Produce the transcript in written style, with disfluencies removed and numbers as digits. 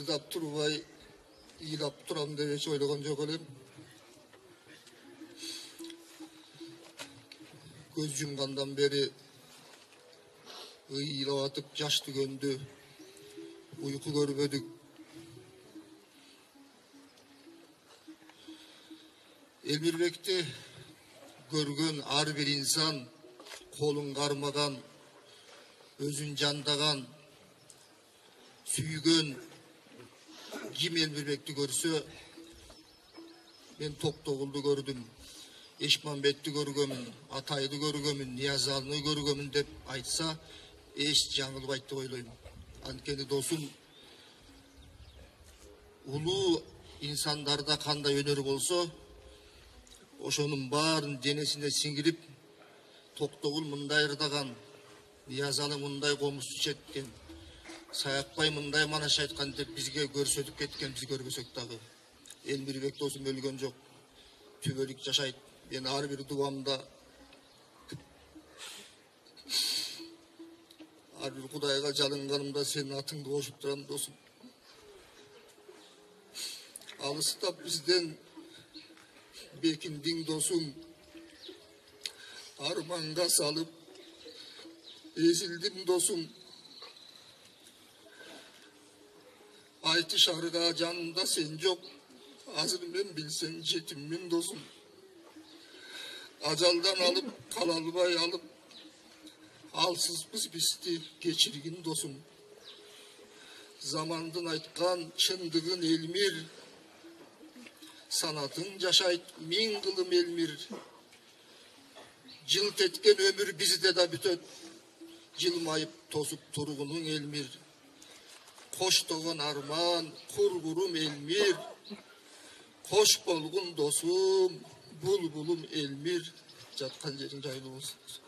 ырдап турбай ыйлап турам деп эч ойлогон жок элем. Көз жумгандан бери ыйлап атып жаш түгөндү, uyku görбөдүк. Элмирбекти көргөн ар бир инсан колун кармаган, өзүн жандаган, сүйгөн ким Элмирбекти көрсө, мен Токтогулду көрдүм, Эшмамбетти көргөмүн, Атайды көргөмүн, Ниязалыны көргөмүн деп айтса, эч жаңылбайт деп ойлойм. Анткени досум, улуу инсандарда кандай өнөр болсо, ошонун баарын денесине сиңирип, Токтогул мындай ырдаган, Ниязалы мындай комуз чечеткен, Саякбай мындай манаш айткан деп бизге көрсөтүп кеткен, биз көрбөсөк дагы. Элмирбек досум өлгөн жок, түбөлүк жашайт. Мен ар бир дубамда, ар бир Кудайга жалынганымда сенин атыңды кошуп турам досум. Алыстап бизден бекиндиң досум, арманга салып эзилдим досум. Айтышарга жанымда сен жок, азыр мен билсең жетиммин досум. Ажалдан алып, кала албай алып, алсызбыз бизди кечиргин досум. Замандын айткан чындыгын Элмир, санатын жашайт миң кылым Элмир. Жылт эткен өмүр бизде да бүтөт, жылмайып тосуп тургунуң Элмир. Коштогон арман, кургурум Элмир, кош болгун досум, булбулум Элмир. Жаткан жериң жайлуу болсун.